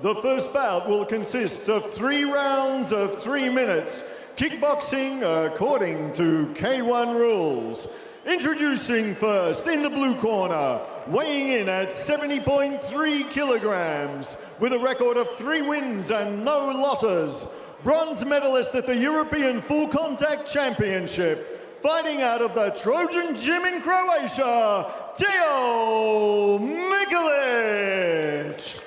The first bout will consist of 3 rounds of 3 minutes, kickboxing according to K1 rules. Introducing first in the blue corner, weighing in at 70.3 kilograms, with a record of 3 wins and no losses. Bronze medalist at the European Full Contact Championship, fighting out of the Trojan Gym in Croatia, Teo Mikelić.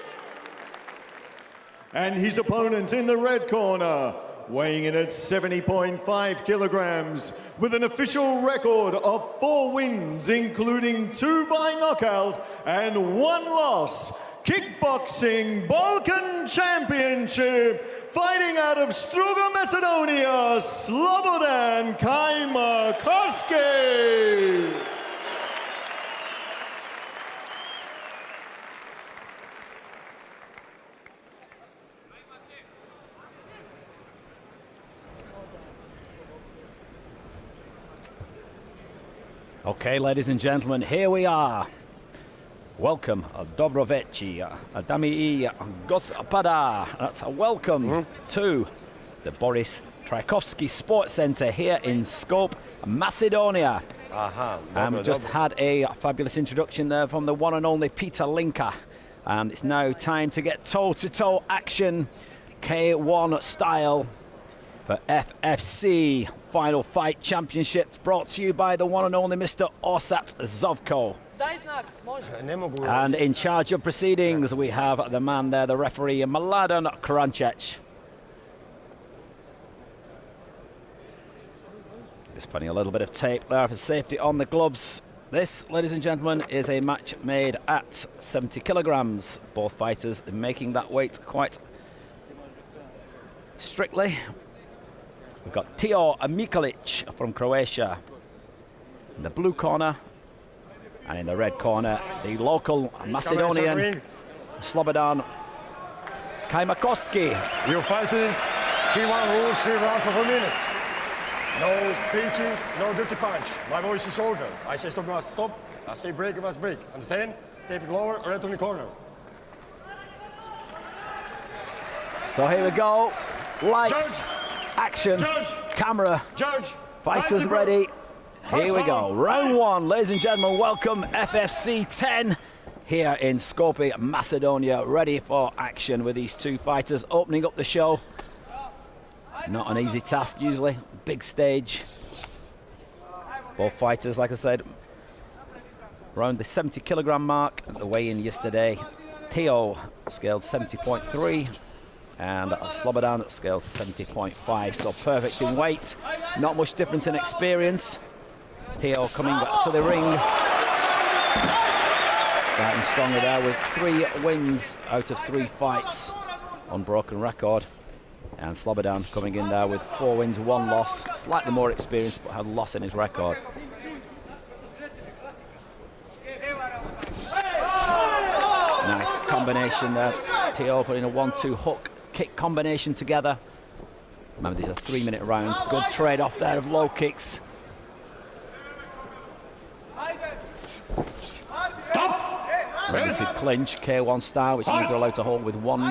And his opponent in the red corner, weighing in at 70.5 kilograms, with an official record of 4 wins, including 2 by knockout and 1 loss. Kickboxing Balkan Championship, fighting out of Struga, Macedonia, Slobodan Kajmakoski. Okay, ladies and gentlemen, here we are. Welcome, Dobrovechi, Dami i Gospoda. That's a welcome to the Boris Trajkovski Sports Centre here in Skopje, Macedonia. And we just had a fabulous introduction there from the one and only Peter Linka. And it's now time to get toe-to-toe action, K1 style, for FFC Final Fight Championships, brought to you by the one and only Mr. Osat Zovko. And in charge of proceedings, we have the man there, the referee, Mladen Kranjec. Just putting a little bit of tape there for safety on the gloves. This, ladies and gentlemen, is a match made at 70 kilograms. Both fighters making that weight quite strictly. We've got Teo Mikelić from Croatia in the blue corner, and in the red corner, the local Macedonian Slobodan Kajmakoski. You're fighting K1 rules, 3 rounds for 4 minutes. No pinching, no dirty punch. My voice is order. I say stop, you must stop. I say break, you must break. Understand? Tape it lower, right on the corner. So here we go. Lights. Judge. Action, Judge. camera, Judge. fighters ready. Here we go. Round 1, ladies and gentlemen, welcome FFC 10 here in Skopje, Macedonia, ready for action with these 2 fighters opening up the show. Not an easy task usually, big stage. Both fighters, like I said, around the 70 kilogram mark at the weigh-in yesterday. Teo scaled 70.3. and Slobodan scales 70.5, so perfect in weight. Not much difference in experience. Teo coming back to the ring. Starting stronger there with 3 wins out of 3 fights. Unbroken record. And Slobodan coming in there with 4 wins, 1 loss. Slightly more experienced, but had a loss in his record. Nice combination there. Teo putting a 1-2 hook kick combination together. Remember, these are 3-minute rounds. Good trade off there of low kicks. Stop! Limited clinch, K1 style, which means they're allowed to hold with one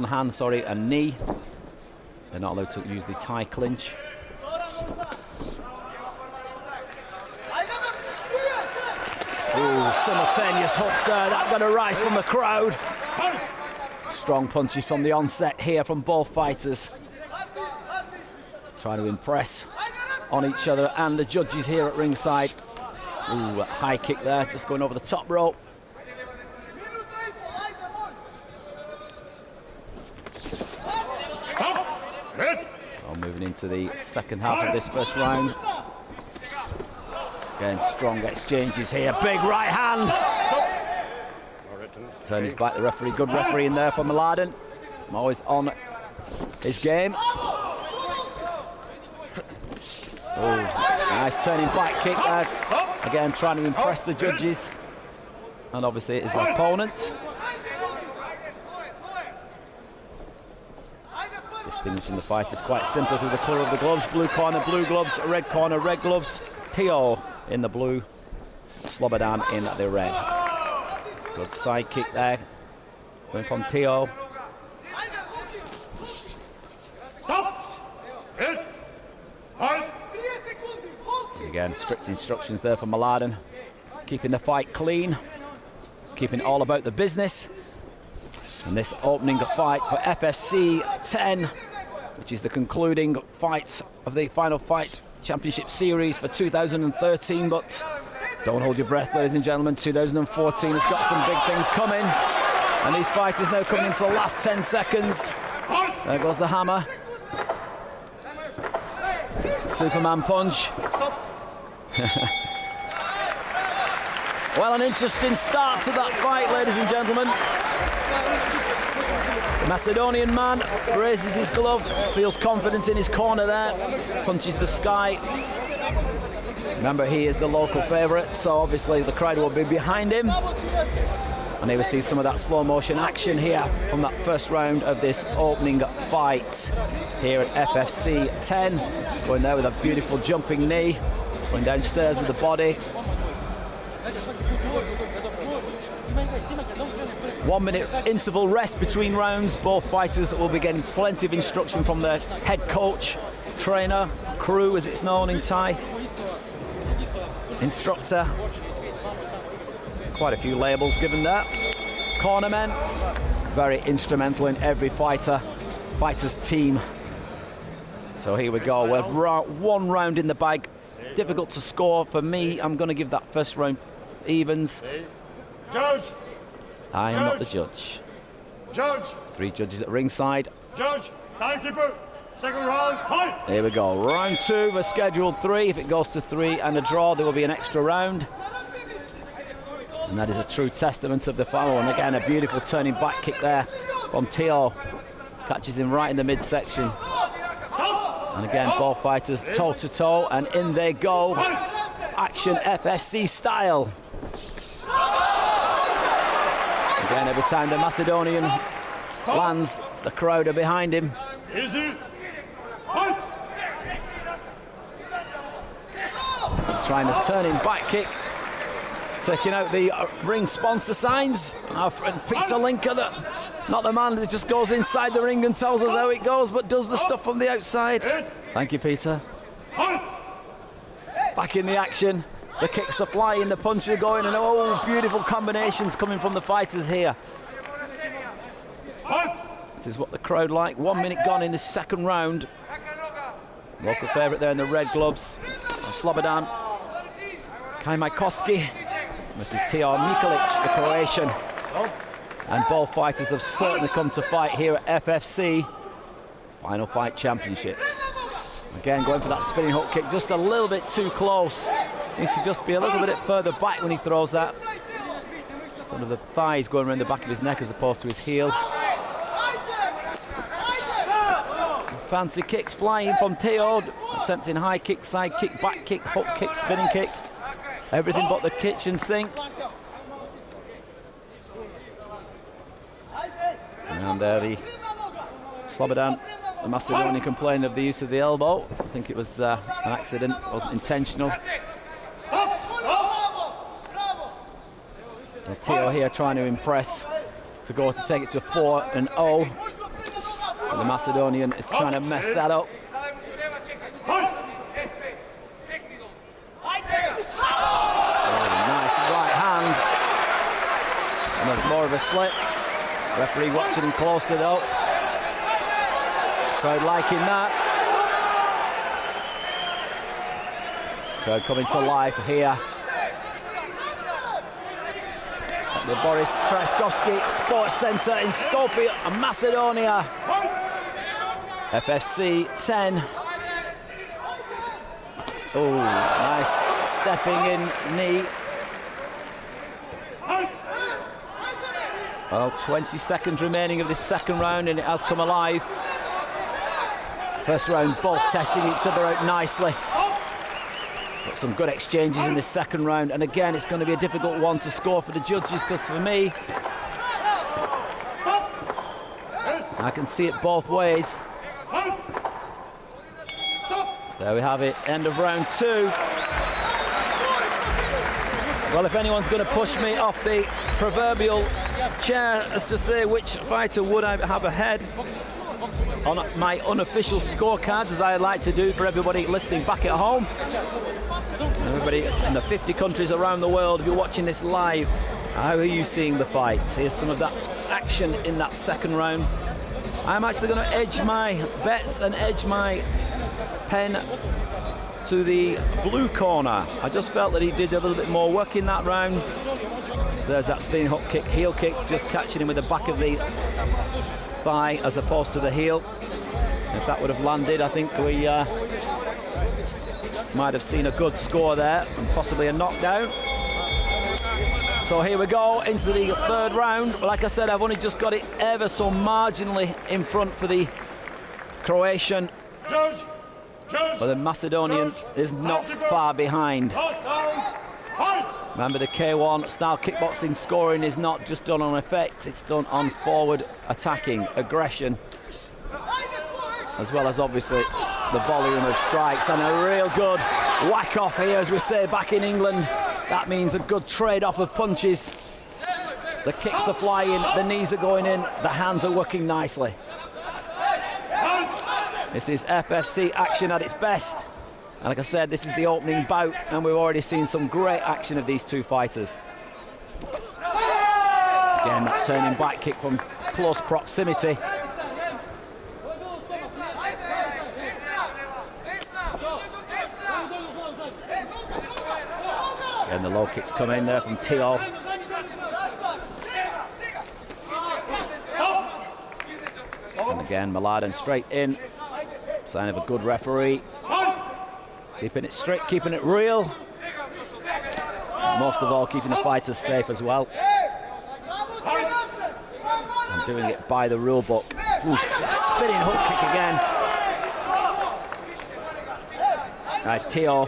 hand, and knee. They're not allowed to use the Thai clinch. Ooh, simultaneous hooks there. That got a rise from the crowd. Strong punches from the onset here from both fighters. Trying to impress on each other and the judges here at ringside. Ooh, a high kick there, just going over the top rope. Well, moving into the second half of this first round. Again, strong exchanges here. Big right hand. Turn his back, the referee. Good referee in there for Mladen. Always on his game. Oh, nice turning back kick there. Again, trying to impress the judges. And obviously his opponent. Distinguishing the fighters quite simple through the colour of the gloves. Blue corner, blue gloves. Red corner, red gloves. Teo in the blue. Slobodan in the red. Good side kick there. Going from Teo. Stop! Hit! Fight! Again, strict instructions there from Mladen. Keeping the fight clean. Keeping all about the business. And this opening fight for FFC 10, which is the concluding fight of the Final Fight Championship Series for 2013. But don't hold your breath, ladies and gentlemen. 2014 has got some big things coming. And these fighters now coming into the last 10 seconds. There goes the hammer. Superman punch. Well, an interesting start to that fight, ladies and gentlemen. The Macedonian man raises his glove, feels confident in his corner there, punches the sky. Remember, he is the local favourite, so obviously the crowd will be behind him. And here we see some of that slow motion action here from that first round of this opening fight here at FFC 10. Going there with a beautiful jumping knee, going downstairs with the body. 1 minute interval rest between rounds. Both fighters will be getting plenty of instruction from their head coach, trainer, crew as it's known in Thai, instructor. Quite a few labels given there. Cornermen, very instrumental in every fighter's team. So here we go, we have one round in the bag. Difficult to score for me. I'm going to give that first round evens. Judge! I am not the judge. Judge! 3 judges at ringside. Judge! Timekeeper! Second round, fight! Here we go, round 2 for scheduled 3. If it goes to 3 and a draw, there will be an extra round. And that is a true testament of the final. And again, a beautiful turning back kick there from Teo. Catches him right in the midsection. And again, both fighters toe to toe, and in they go. Action FFC style. Again, every time the Macedonian lands, the crowd are behind him. Easy. Fight! Trying the turning back kick. Taking out the ring sponsor signs. Our friend Peter Linker, not the man that just goes inside the ring and tells us how it goes, but does the stuff from the outside. Thank you, Peter. Back in the action. The kicks are flying, the punches are going, and oh, beautiful combinations coming from the fighters here. This is what the crowd like. 1 minute gone in the second round. Local favourite there in the red gloves. Slobodan Kajmakoski. This is Teo Mikelić, the Croatian. And both fighters have certainly come to fight here at FFC Final Fight Championships. Again, going for that spinning hook kick, just a little bit too close. Needs to just be a little bit further back when he throws that. Sort of the thighs going around the back of his neck as opposed to his heel. Fancy kicks flying from Teo, attempting high kick, side kick, back kick, hook kick, spinning kick. Everything but the kitchen sink. And there the Slobodan, the Macedonian, complaining of the use of the elbow. I think it was an accident, wasn't intentional. So Teo here trying to impress, to go to take it to 4-0. But the Macedonian is trying to mess that up. Nice right hand. And there's more of a slip. Referee watching him closely though. Crowd liking that. Crowd coming to life here at the Boris Trajkovski Sports Centre in Skopje, Macedonia. FFC 10. Oh, nice stepping in knee. Well, 20 seconds remaining of this second round and it has come alive. First round, both testing each other out nicely. Got some good exchanges in this second round, and again, it's going to be a difficult one to score for the judges, because for me, I can see it both ways. There we have it, end of round 2. Well, if anyone's going to push me off the proverbial chair as to say which fighter would I have ahead on my unofficial scorecards, as I like to do for everybody listening back at home, everybody in the 50 countries around the world, if you're watching this live, how are you seeing the fight? Here's some of that action in that second round. I'm actually going to edge my bets and edge my pen to the blue corner. I just felt that he did a little bit more work in that round. There's that spinning hook kick, heel kick, just catching him with the back of the thigh as opposed to the heel. If that would have landed, I think we might have seen a good score there and possibly a knockdown. So here we go into the third round. Like I said, I've only just got it ever so marginally in front for the Croatian. Judge. But the Macedonian is not far behind. Remember, the K1 style kickboxing scoring is not just done on effect, it's done on forward attacking, aggression, as well as obviously the volume of strikes and a real good whack off here, as we say back in England. That means a good trade off of punches. The kicks are flying, the knees are going in, the hands are working nicely. This is FFC action at its best. And like I said, this is the opening bout, and we've already seen some great action of these two fighters. Again, that turning back kick from close proximity. And the low kicks come in there from Teo. And again, Mladen straight in. Sign of a good referee. Keeping it strict, keeping it real. Most of all, keeping the fighters safe as well. And doing it by the rule book. Oof, spinning hook kick again. Teo.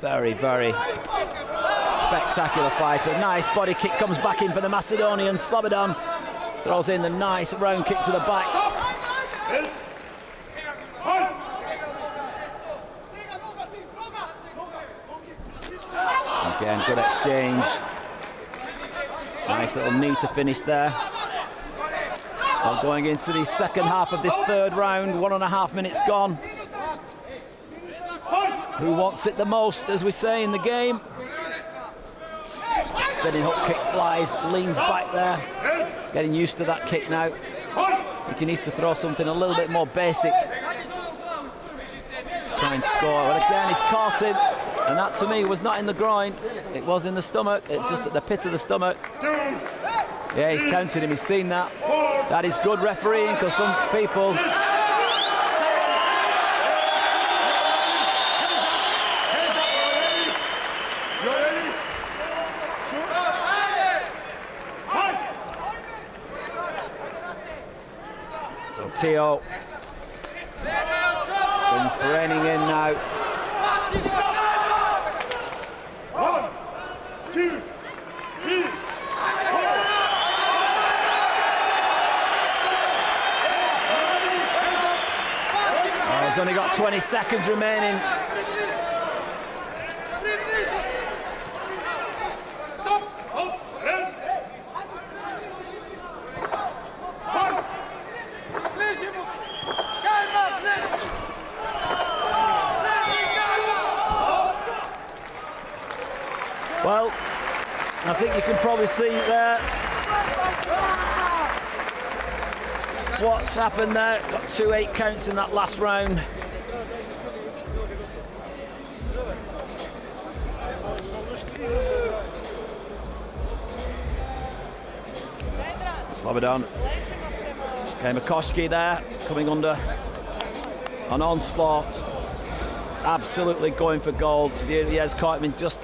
Very, very spectacular fighter. Nice body kick comes back in for the Macedonian. Slobodan throws in the nice round kick to the back. Again, good exchange. Nice little knee to finish there. Well, going into the second half of this third round, 1.5 minutes gone. Who wants it the most, as we say in the game? Spinning hook kick flies, leans back there. Getting used to that kick now. I think he needs to throw something a little bit more basic. Try and score. But again, he's caught him. And that, to me, was not in the groin. It was in the stomach, just at the pit of the stomach. Yeah, he's counted him. He's seen that. That is good refereeing, because some people... So Teo is reining in now. 1, 2, 3, 4. He's only got 20 seconds remaining. Well, I think you can probably see there what's happened there. Got 2 8 counts in that last round. Slobodan Kajmakoski there, coming under an onslaught. Absolutely going for gold. Yes, caught him just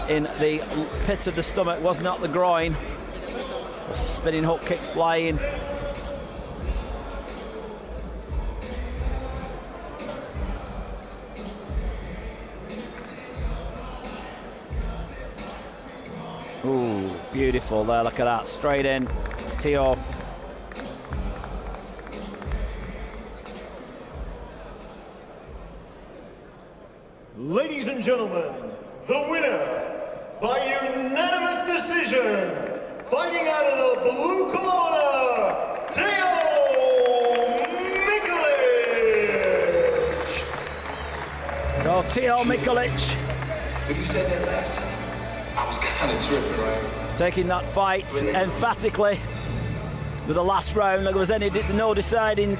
in the pit of the stomach, was not the groin. The spinning hook kicks flying. Ooh, beautiful there, look at that, straight in. Teo. Ladies and gentlemen, the winner by unanimous decision, fighting out of the blue corner, Teo Mikelić. So Teo Mikelić When you said that last time, I was kind of tripping, right? taking that fight emphatically with the last round. There was no deciding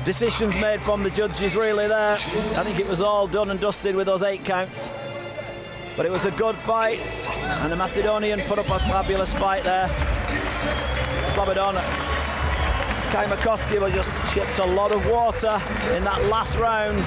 decisions made from the judges really there. I think it was all done and dusted with those 8 counts. But it was a good fight, and the Macedonian put up a fabulous fight there. Slobodan Kajmakoski just shipped a lot of water in that last round.